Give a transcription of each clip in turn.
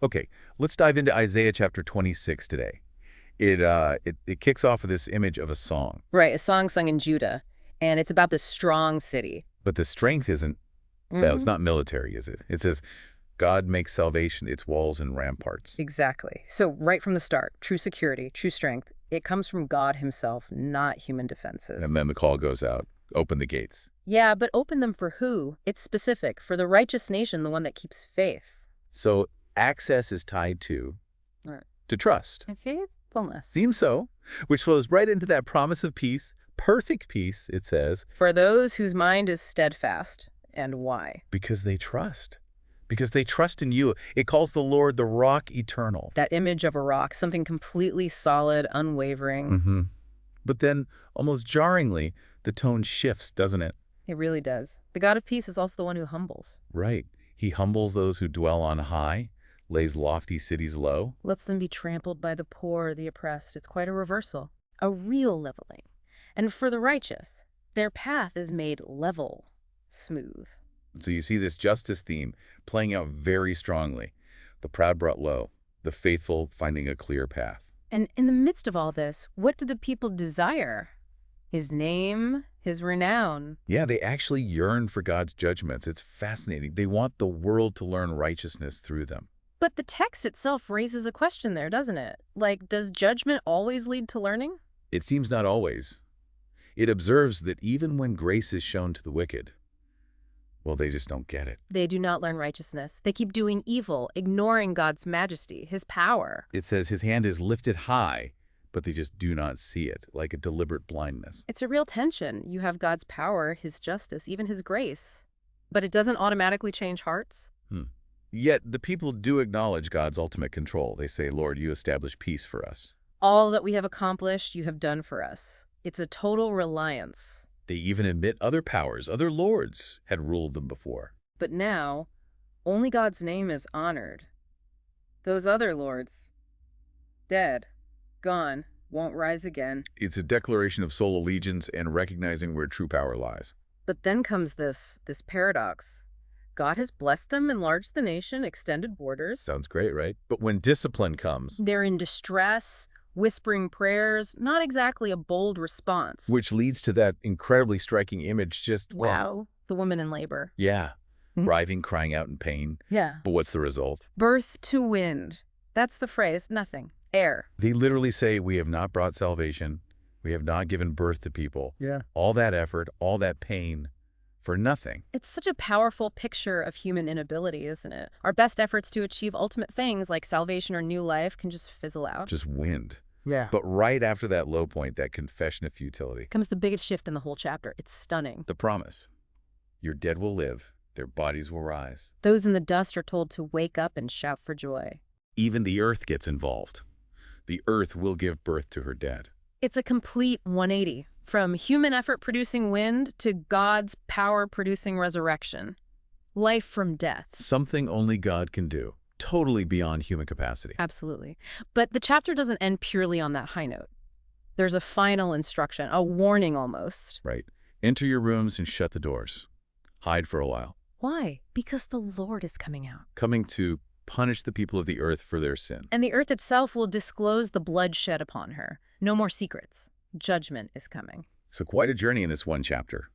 Okay, let's dive into Isaiah chapter 26 today. It kicks off with this image of a song, Right, a song sung in Judah, and it's about this strong city. but the strength isn't, well, it's hmm not military, is it? It says, God makes salvation its walls and ramparts. Exactly. So right from the start, true security, true strength, it comes from God himself, not human defenses. And then the call goes out, open the gates. Yeah, but open them for who? It's specific. For the righteous nation, the one that keeps faith. So access is tied Right. to trust. And faithfulness. Seems so, which flows right into that promise of peace, perfect peace, it says, For those whose mind is steadfast. And why? because they trust. Because they trust in you. It calls the Lord the rock eternal. That image of a rock, something completely solid, unwavering. Mm-hmm. But then, almost jarringly, the tone shifts, doesn't it? It really does. The God of peace is also the one who humbles. Right. He humbles those who dwell on high, lays lofty cities low. Lets them be trampled by the poor, the oppressed. It's quite a reversal, a real leveling. And for the righteous, their path is made level, smooth. So you see this justice theme playing out very strongly. The proud brought low, the faithful finding a clear path. And in the midst of all this, what do the people desire? His name, his renown. Yeah, they actually yearn for God's judgments. It's fascinating. They want the world to learn righteousness through them. But the text itself raises a question there, doesn't it? Like, does judgment always lead to learning? It seems not always. It observes that even when grace is shown to the wicked, well, they just don't get it. They do not learn righteousness. They keep doing evil, ignoring God's majesty, his power. It says his hand is lifted high, but they just do not see it, like a deliberate blindness. It's a real tension. You have God's power, his justice, even his grace. But it doesn't automatically change hearts. Yet the people do acknowledge God's ultimate control. They say, Lord, you establish peace for us. All that we have accomplished, you have done for us. It's a total reliance. They even admit other powers, other lords, had ruled them before. But now, only God's name is honored. Those other lords, dead, gone, won't rise again. It's a declaration of sole allegiance and recognizing where true power lies. But then comes this paradox. God has blessed them, enlarged the nation, extended borders. Sounds great, right? But when discipline comes, They're in distress, whispering prayers, not exactly a bold response. which leads to that incredibly striking image, just, well, Wow, the woman in labor. yeah, Mhm. writhing, crying out in pain. Yeah. But what's the result? Birth to wind. That's the phrase, nothing. Air. They literally say, we have not brought salvation. We have not given birth to people. Yeah. All that effort, all that pain, for nothing. It's such a powerful picture of human inability, isn't it? Our best efforts to achieve ultimate things like salvation or new life can just fizzle out. Just wind. Yeah. But right after that low point, that confession of futility, Comes the biggest shift in the whole chapter. It's stunning. the promise, your dead will live, their bodies will rise. Those in the dust are told to wake up and shout for joy. Even the earth gets involved. The earth will give birth to her dead. It's a complete 180, from human effort producing wind to God's power producing resurrection. Life from death. Something only God can do, totally beyond human capacity. Absolutely. But the chapter doesn't end purely on that high note. There's a final instruction, a warning almost. Right. Enter your rooms and shut the doors. Hide for a while. Why? Because the Lord is coming out. Coming to punish the people of the earth for their sin. And the earth itself will disclose the blood shed upon her. No more secrets. Judgment is coming. So quite a journey in this one chapter.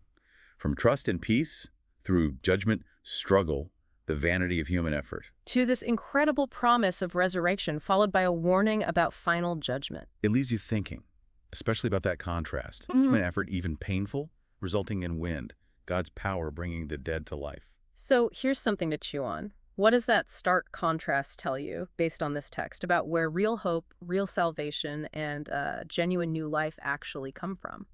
From trust and peace, through judgment, struggle, the vanity of human effort. To this incredible promise of resurrection, followed by a warning about final judgment. It leaves you thinking, especially about that contrast. Mhm. Human effort even painful, resulting in wind, God's power bringing the dead to life. So here's something to chew on. What does that stark contrast tell you, based on this text, about where real hope, real salvation, and genuine new life actually come from?